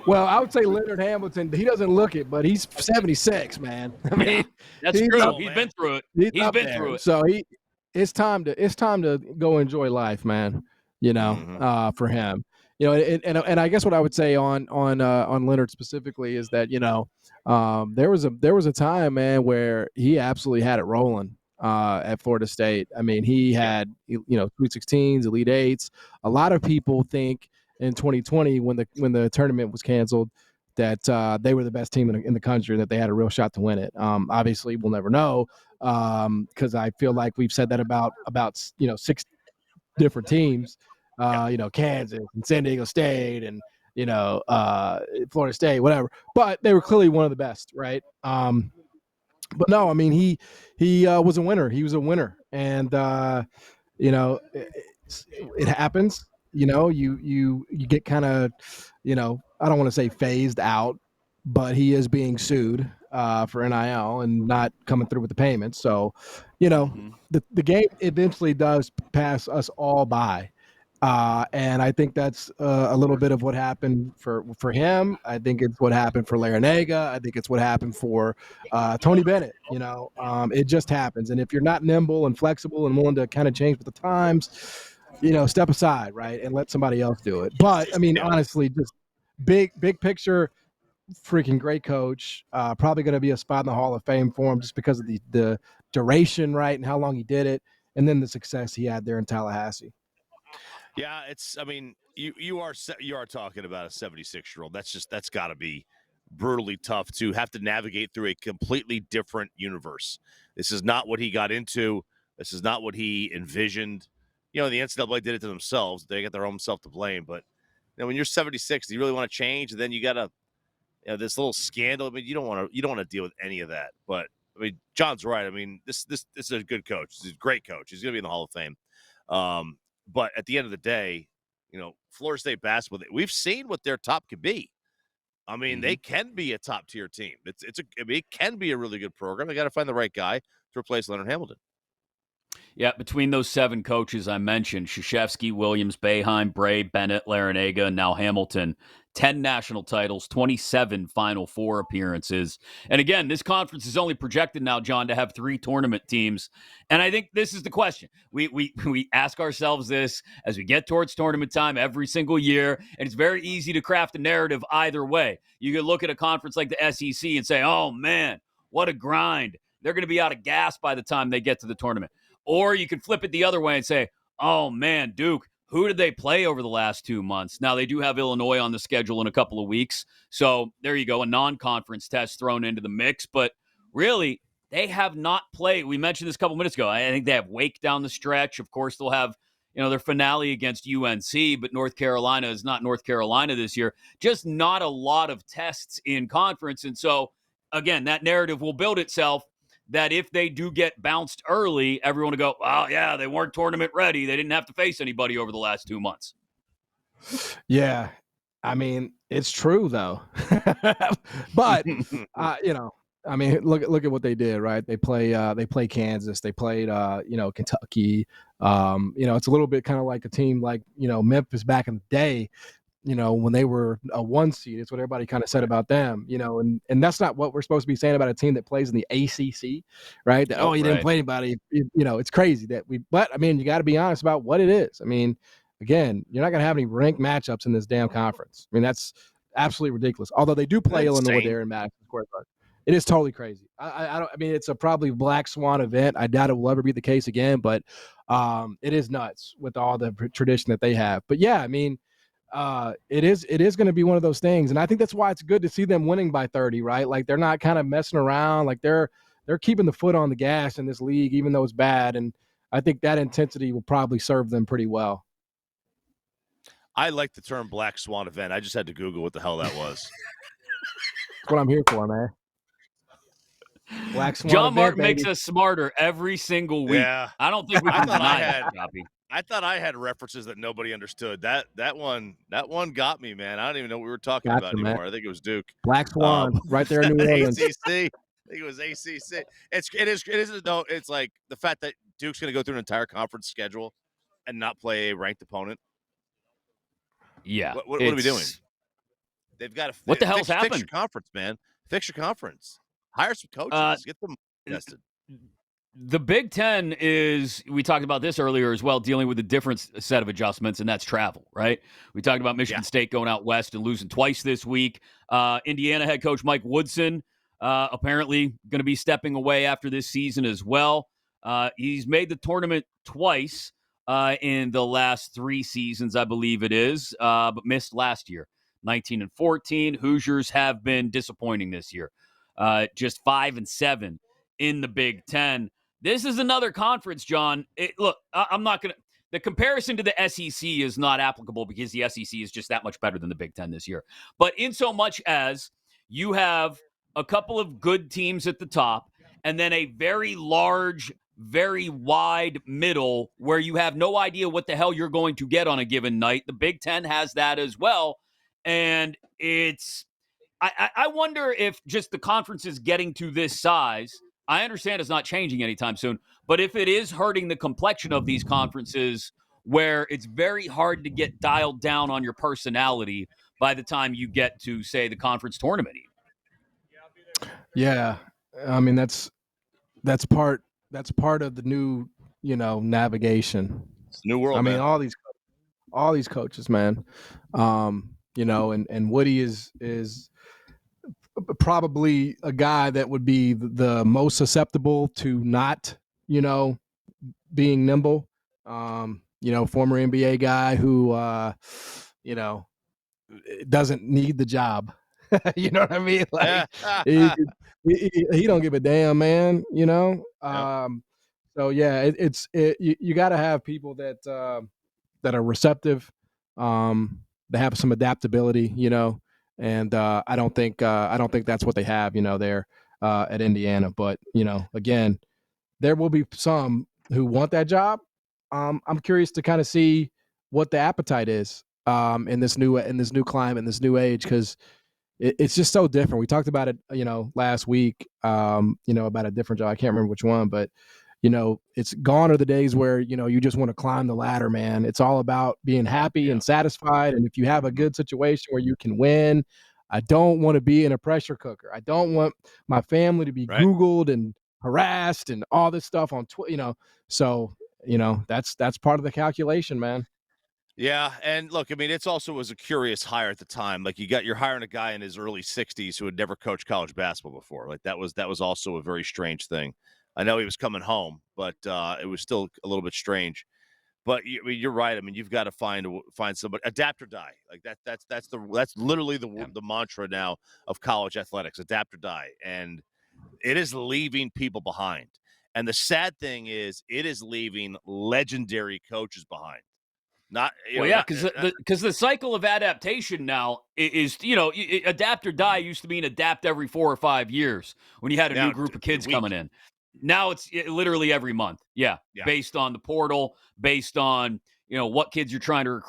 Well, I would say Leonard Hamilton, he doesn't look it, but he's 76, man. I mean, that's true. He's been through it. He's been through it. So it's time to go enjoy life, man. You know, for him. You know, and I guess what I would say on Leonard specifically is that, you know, there was a time, man, where he absolutely had it rolling at Florida State. I mean, he had, you know, Sweet 16s, Elite 8s. A lot of people think in 2020 when the tournament was canceled that they were the best team in the country, that they had a real shot to win it. Obviously, we'll never know because I feel like we've said that about 6 different teams. You know, Kansas and San Diego State and, you know, Florida State, whatever. But they were clearly one of the best, right? But no, I mean, he was a winner. He was a winner. And, you know, it happens. You know, you get kind of, you know, I don't want to say phased out, but he is being sued for NIL and not coming through with the payments. So, you know, the game eventually does pass us all by. And I think that's a little bit of what happened for him. I think it's what happened for Larinaga. I think it's what happened for Tony Bennett. It just happens. And if you're not nimble and flexible and willing to kind of change with the times, step aside, right, and let somebody else do it. But I mean, honestly, just big picture, freaking great coach. Probably going to be a spot in the Hall of Fame for him just because of the duration, right, and how long he did it, and then the success he had there in Tallahassee. Yeah, I mean, you are talking about a 76-year-old. That's got to be brutally tough to have to navigate through a completely different universe. This is not what he got into. This is not what he envisioned. The NCAA did it to themselves. They got their own self to blame. But when you're 76, do you really want to change? And then you got to this little scandal. I mean, you don't want to deal with any of that. But I mean, John's right. I mean, this is a good coach. He's a great coach. He's going to be in the Hall of Fame. But at the end of the day, Florida State basketball, we've seen what their top could be. I mean, they can be a top tier team. It can be a really good program. They got to find the right guy to replace Leonard Hamilton. Yeah, between those 7 coaches I mentioned, Krzyzewski, Williams, Boeheim, Bray, Bennett, Larinaga, and now Hamilton, 10 national titles, 27 Final Four appearances. And again, this conference is only projected now, John, to have 3 tournament teams. And I think this is the question. We ask ourselves this as we get towards tournament time every single year, and it's very easy to craft a narrative either way. You could look at a conference like the SEC and say, oh, man, what a grind. They're going to be out of gas by the time they get to the tournament. Or you could flip it the other way and say, oh, man, Duke, who did they play over the last 2 months? Now, they do have Illinois on the schedule in a couple of weeks. So there you go, a non-conference test thrown into the mix. But really, they have not played. We mentioned this a couple minutes ago. I think they have Wake down the stretch. Of course, they'll have their finale against UNC, but North Carolina is not North Carolina this year. Just not a lot of tests in conference. And so, again, that narrative will build itself that if they do get bounced early, everyone will go, oh, yeah, they weren't tournament ready. They didn't have to face anybody over the last 2 months. Yeah. I mean, it's true, though. But, I mean, look at what they did, right? They play Kansas. They played, Kentucky. It's a little bit kind of like a team like, Memphis back in the day, when they were a 1 seed. It's what everybody kind of said about them, and that's not what we're supposed to be saying about a team that plays in the ACC, right? That, you didn't play anybody. It's crazy but I mean, you got to be honest about what it is. I mean, again, you're not going to have any ranked matchups in this damn conference. I mean, that's absolutely ridiculous. Although they do play Illinois there in Madison Square Garden. It is totally crazy. I mean, it's a probably black swan event. I doubt it will ever be the case again, but it is nuts with all the tradition that they have. But yeah, I mean, it is going to be one of those things, and I think that's why it's good to see them winning by 30, right? Like, they're not kind of messing around. Like, they're keeping the foot on the gas in this league, even though it's bad, and I think that intensity will probably serve them pretty well. I like the term black swan event. I just had to Google what the hell that was. That's what I'm here for, man. Black swan John event, Martin baby. makes us smarter every single week. Yeah. I don't think we can deny that, Choppy. I thought I had references that nobody understood. That one got me, man. I don't even know what we were talking about anymore. Man. I think it was Duke. Black Swan, right there in New Orleans. ACC. I think it was ACC. It is though. It's like the fact that Duke's going to go through an entire conference schedule and not play a ranked opponent. Yeah. What are we doing? They've got to. What the hell's happened? Fix your conference, man. Fix your conference. Hire some coaches. Get them tested. The Big Ten is, we talked about this earlier as well, dealing with a different set of adjustments, and that's travel, right? We talked about Michigan State going out west and losing twice this week. Indiana head coach Mike Woodson apparently going to be stepping away after this season as well. He's made the tournament twice in the last 3 seasons, I believe it is, but missed last year, 19 and 14. Hoosiers have been disappointing this year, just 5 and 7 in the Big Ten. This is another conference, John. Look, I'm not going to – the comparison to the SEC is not applicable because the SEC is just that much better than the Big Ten this year. But in so much as you have a couple of good teams at the top and then a very large, very wide middle where you have no idea what the hell you're going to get on a given night, the Big Ten has that as well. And it's – I wonder if just the conference is getting to this size – I understand it's not changing anytime soon, but if it is hurting the complexion of these conferences, where it's very hard to get dialed down on your personality by the time you get to, say, the conference tournament. Yeah, I mean that's part of the new navigation. It's a new world. I mean, man. all these coaches, man. And Woody is probably a guy that would be the most susceptible to not being nimble. Former NBA guy who doesn't need the job. You know what I mean? Like he don't give a damn, man. So yeah, you got to have people that are receptive, that have some adaptability, and I don't think that's what they have, there at Indiana. But again, there will be some who want that job. I'm curious to kind of see what the appetite is in this new climate, in this new age, because it's just so different. We talked about it, last week, about a different job. I can't remember which one, but it's gone are the days where you just want to climb the ladder, man. It's all about being happy and satisfied. And if you have a good situation where you can win, I don't want to be in a pressure cooker. I don't want my family to be Googled and harassed and all this stuff on Twitter. So that's part of the calculation, man. Yeah, and look, I mean, it's also was a curious hire at the time. Like you're hiring a guy in his early 60s who had never coached college basketball before. Like that was also a very strange thing. I know he was coming home, but it was still a little bit strange. But you're right. I mean, you've got to find somebody, adapt or die. Like that's literally the mantra now of college athletics: adapt or die. And it is leaving people behind. And the sad thing is, it is leaving legendary coaches behind. Because the cycle of adaptation now is adapt or die used to mean adapt every 4 or 5 years when you had a new group of kids coming in. Now it's literally every month. Yeah. Based on the portal, based on, what kids you're trying to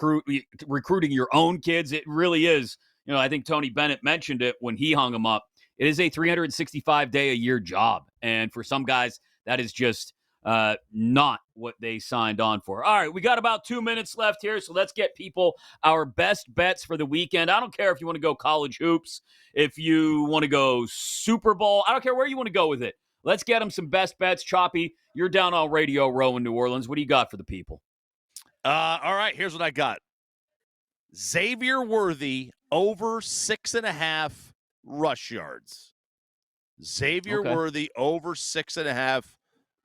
recruiting your own kids. It really is. I think Tony Bennett mentioned it when he hung them up. It is a 365-day-a-year job. And for some guys, that is just not what they signed on for. All right, we got about 2 minutes left here, so let's get people our best bets for the weekend. I don't care if you want to go college hoops, if you want to go Super Bowl. I don't care where you want to go with it. Let's get them some best bets. Choppy, you're down on Radio Row in New Orleans. What do you got for the people? All right, here's what I got. Xavier Worthy over 6.5 rush yards. Xavier Worthy over 6.5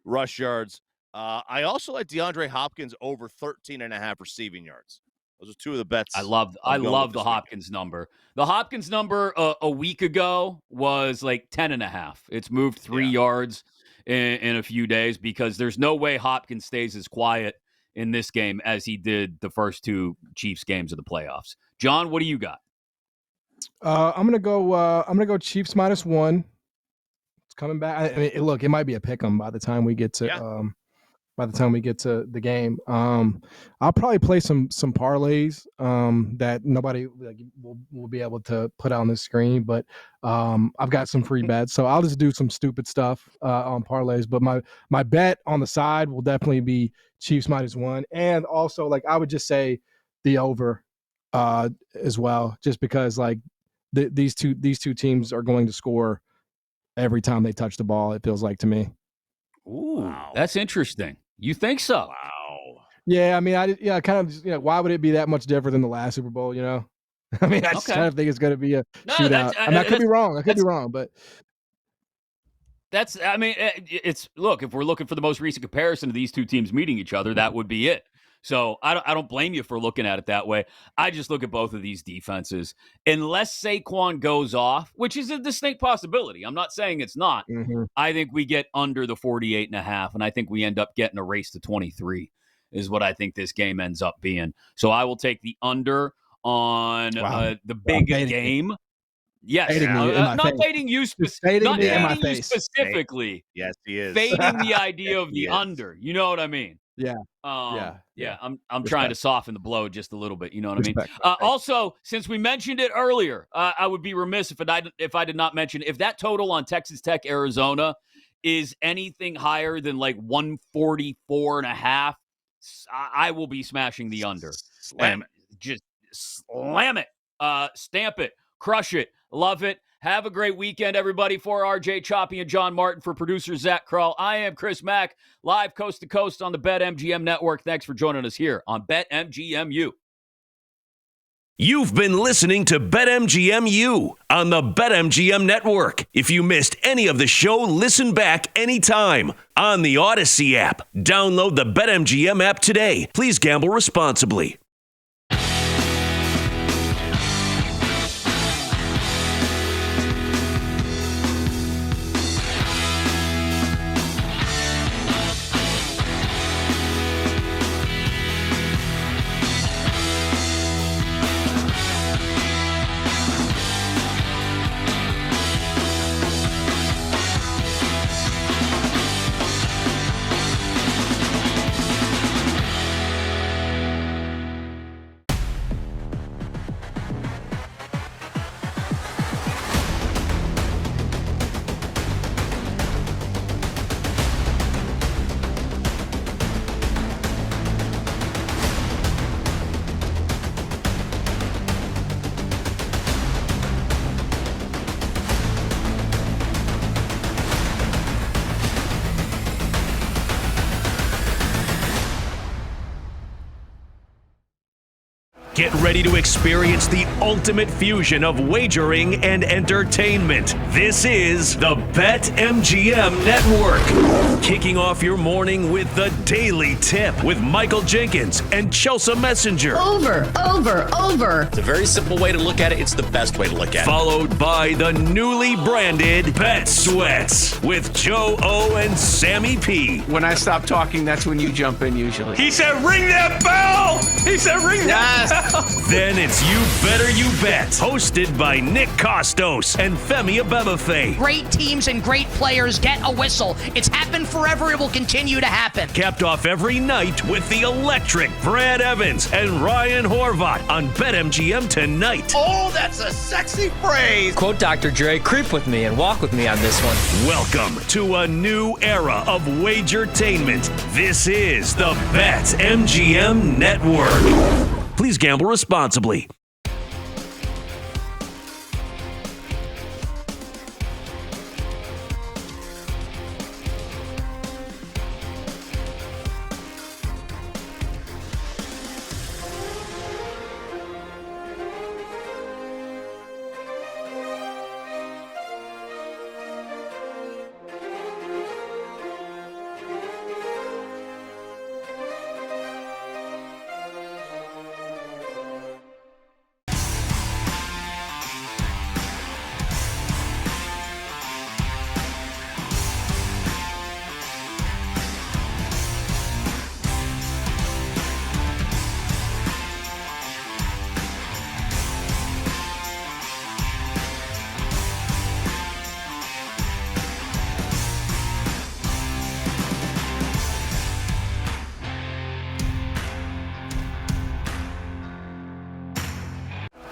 rush yards. I also like DeAndre Hopkins over 13.5 receiving yards. Those are two of the bets. I love the Hopkins number. The Hopkins number a week ago was like 10.5. It's moved 3 yards in a few days because there's no way Hopkins stays as quiet in this game as he did the first two Chiefs games of the playoffs. John, what do you got? I'm gonna go Chiefs -1. It's coming back. I mean, look, it might be a pick 'em by the time we get to the game. I'll probably play some parlays that nobody will be able to put on the screen, but I've got some free bets, so I'll just do some stupid stuff on parlays. But my bet on the side will definitely be Chiefs -1, and also I would just say the over as well, just because these two teams are going to score every time they touch the ball, it feels like to me. Ooh, wow. That's interesting. You think so? Wow. Yeah, I mean, kind of, why would it be that much different than the last Super Bowl, I mean, I just kind of think it's going to be a shootout. I could be wrong, but look, if we're looking for the most recent comparison of these two teams meeting each other, that would be it. So I don't blame you for looking at it that way. I just look at both of these defenses. Unless Saquon goes off, which is a distinct possibility. I'm not saying it's not. Mm-hmm. I think we get under the 48.5, and I think we end up getting a race to 23 is what I think this game ends up being. So I will take the under on the big game. Me. Yes, not dating you specifically. Yes, he is. Fading the idea of the under. You know what I mean? Yeah. I'm trying to soften the blow just a little bit. You know what I mean? Also, since we mentioned it earlier, I would be remiss if I did not mention if that total on Texas Tech Arizona is anything higher than 144.5. I will be smashing the under. Slam it. Just slam it. Stamp it. Crush it. Love it. Have a great weekend, everybody. For RJ, Choppy, and John Martin, for producer Zach Kroll, I am Chris Mack, live coast to coast on the BetMGM network. Thanks for joining us here on BetMGMU. You've been listening to BetMGMU on the BetMGM network. If you missed any of the show, listen back anytime on the Odyssey app. Download the BetMGM app today. Please gamble responsibly. Get ready to experience the ultimate fusion of wagering and entertainment. This is the BetMGM Network. Kicking off your morning with the Daily Tip with Michael Jenkins and Chelsea Messenger. Over. It's a very simple way to look at it. It's the best way to look at it. Followed by the newly branded Bet Sweats with Joe O and Sammy P. When I stop talking, that's when you jump in usually. He said, ring that bell! He said, ring that bell! Then it's You Better You Bet, hosted by Nick Costos and Femi Abebefe. Great teams and great players get a whistle. It's happened forever. It will continue to happen. Capped off every night with the electric Brad Evans and Ryan Horvat on BetMGM tonight. Oh, that's a sexy phrase. Quote Dr. Dre, creep with me and walk with me on this one. Welcome to a new era of wagertainment. This is the BetMGM Network. Please gamble responsibly.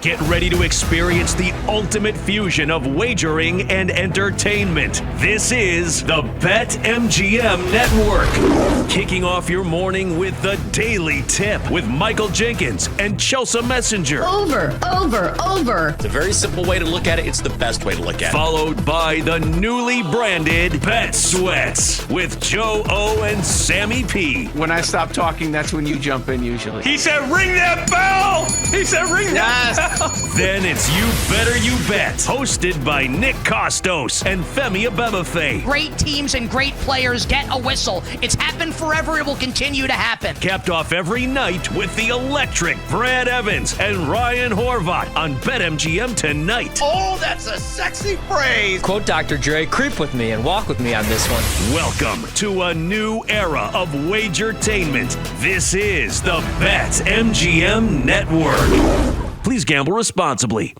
Get ready to experience the ultimate fusion of wagering and entertainment. This is the BetMGM Network. Kicking off your morning with the Daily Tip with Michael Jenkins and Chelsea Messenger. Over. It's a very simple way to look at it. It's the best way to look at it. Followed by the newly branded Bet Sweats with Joe O and Sammy P. When I stop talking, that's when you jump in usually. He said, ring that bell! He said, ring that bell! Then it's You Better You Bet, hosted by Nick Costos and Femi Abebefe. Great teams and great players get a whistle. It's happened forever. It will continue to happen. Capped off every night with the electric Brad Evans and Ryan Horvat on BetMGM tonight. Oh, that's a sexy phrase. Quote Dr. Dre, creep with me and walk with me on this one. Welcome to a new era of wagertainment. This is the BetMGM Network. Please gamble responsibly.